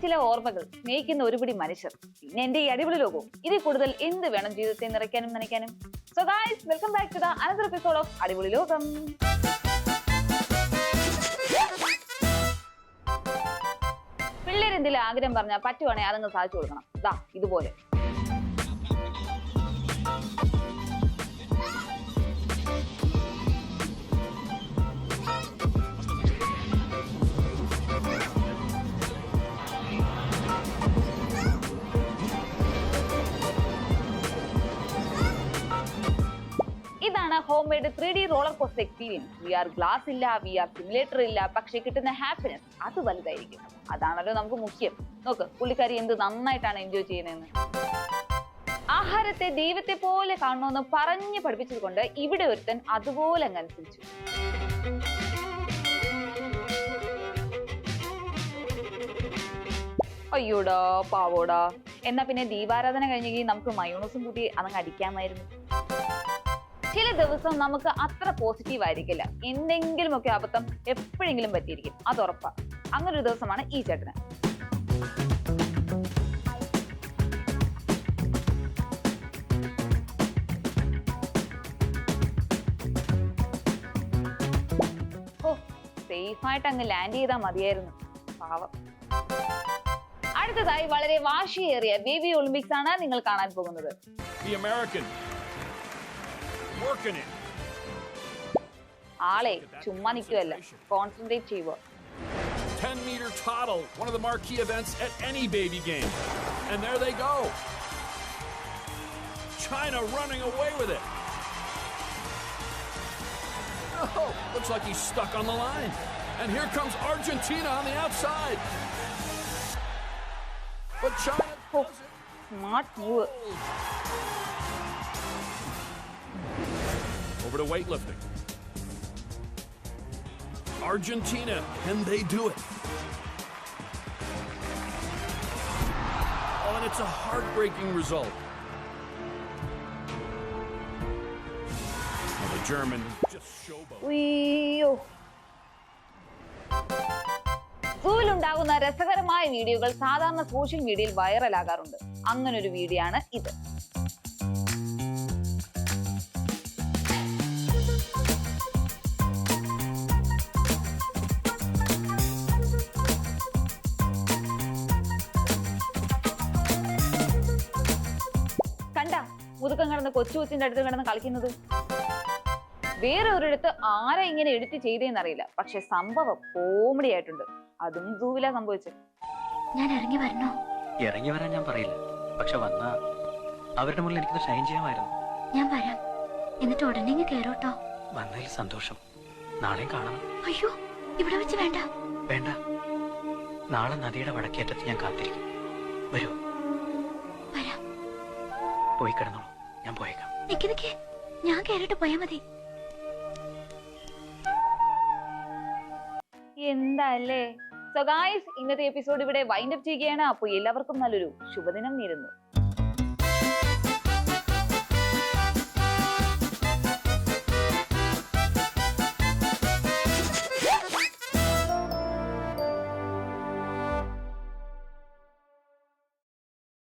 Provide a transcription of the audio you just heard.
ചില ഓർമ്മകൾ, സ്നേഹിക്കുന്ന ഒരുപിടി മനുഷ്യർ, പിന്നെ എന്റെ ഈ അടിപൊളി ലോകവും. ഇതിൽ കൂടുതൽ എന്ത് വേണം ജീവിതത്തെ നിറയ്ക്കാനും നനയ്ക്കാനും? So guys, welcome back to the another episode of അടിപൊളി ലോകം. പിള്ളേരെന്തെങ്കിലും ആഗ്രഹം പറഞ്ഞാൽ പറ്റുവാണെങ്കിൽ അതങ്ങ് സാധിച്ചു കൊടുക്കണം. ദാ ഇതുപോലെ. ഇതാണ് home made 3D roller coaster experience. VR glass ഇല്ല, VR സിമുലേറ്റർ ഇല്ല, പക്ഷെ കിട്ടുന്ന ഹാപ്പിനെസ് അത് വലുതായിരിക്കും. അതാണല്ലോ നമുക്ക് മുഖ്യം. നോക്ക്, പുള്ളിക്കാരി എന്ത് നന്നായിട്ടാണ് എൻജോയ് ചെയ്യുന്നതെന്ന്. ആഹാരത്തെ ദൈവത്തെ പോലെ കാണണമെന്ന് പറഞ്ഞ് പഠിപ്പിച്ചത് കൊണ്ട് ഇവിടെ ഒരുത്തൻ അതുപോലെ അങ്ങ് അനുസരിച്ചു. അയ്യോടാ പാവോടാ. എന്നാ പിന്നെ ദീപാരാധന കഴിഞ്ഞെങ്കിൽ നമുക്ക് മയോണസും കൂട്ടി അതങ്ങ് അടിക്കാമായിരുന്നു. ചില ദിവസം നമുക്ക് അത്ര പോസിറ്റീവ് ആയിരിക്കില്ല. എന്തെങ്കിലുമൊക്കെ അബദ്ധം എപ്പോഴെങ്കിലും പറ്റിയിരിക്കും, അത് ഉറപ്പാ. അങ്ങനൊരു ദിവസമാണ് ഈ ചേട്ടന്. ഓ, സേഫായിട്ട് അങ്ങ് ലാൻഡ് ചെയ്താൽ മതിയായിരുന്നു. പാവം. അടുത്തതായി വളരെ വാശിയേറിയ ബേബി ഒളിമ്പിക്സ് ആണ് നിങ്ങൾ കാണാൻ പോകുന്നത്. ആളെ ചുമ്മാ നിൽക്കുവല്ല, കോൺസെൻട്രേറ്റ് ചെയ്യുക. 10-meter toddle, one of the marquee events at any baby game. And there they go. China running away with it. Oh, looks like he's stuck on the line. And here comes Argentina on the outside. But China does it. Smart move. Over to weightlifting. Argentina, can they do it? Oh, and it's a heartbreaking result. Well, the German just showboat. ഉയ്യോ. സൂവിലുണ്ടാകുന്ന രസകരമായ വീഡിയോകൾ സാധാരണ social മീഡിയയിൽ വൈറലാകാറുണ്ട്. അങ്ങനൊരു video ആണ് ഇത്. കണ്ട, മുതുക്കം കിടന്ന് കൊച്ചുകൊച്ചിന്റെ അടുത്ത് കിടന്ന് കളിക്കുന്നത്. വേറെ ഒരിടത്ത് ആരാ ഇങ്ങനെ എഡിറ്റ് ചെയ്തേന്നറിയില്ല, പക്ഷെ സംഭവം കോമഡി ആയിട്ടുണ്ട്. അതും സൂവിലാ സംഭവിച്ചത്. ഞാൻ ഇറങ്ങി വരണോ? ഇറങ്ങി വരാൻ ഞാൻ പറയില്ല, പക്ഷെ വന്നാ അവരുടെ മുന്നിൽ എനിക്കൊന്ന് ഷൈൻ ചെയ്യാമായിരുന്നു. ഞാൻ വരാം, എന്നിട്ട് ഉടനെ കേറോട്ടോ. വന്നതിൽ സന്തോഷം. നാളെയും കാണണം. അയ്യോ, ഇവിടെ വെച്ച് വേണ്ട. വേണ്ട, നാളെ നദിയുടെ വടക്കേറ്റത്ത് ഞാൻ കാത്തിരിക്കും. വരൂ. വരാം. പോയി കിടന്നോളൂ, ഞാൻ പോയേക്കാം. നിക്ക്, ഞാൻ കേറിട്ട് പോയാ മതി. എന്താ അല്ലേ? സോ ഗായ്സ്, ഇന്നത്തെ എപ്പിസോഡ് ഇവിടെ വൈൻഡ് അപ്പ് ചെയ്യുകയാണ്. അപ്പോൾ എല്ലാവർക്കും നല്ലൊരു ശുഭദിനം നേരുന്നു.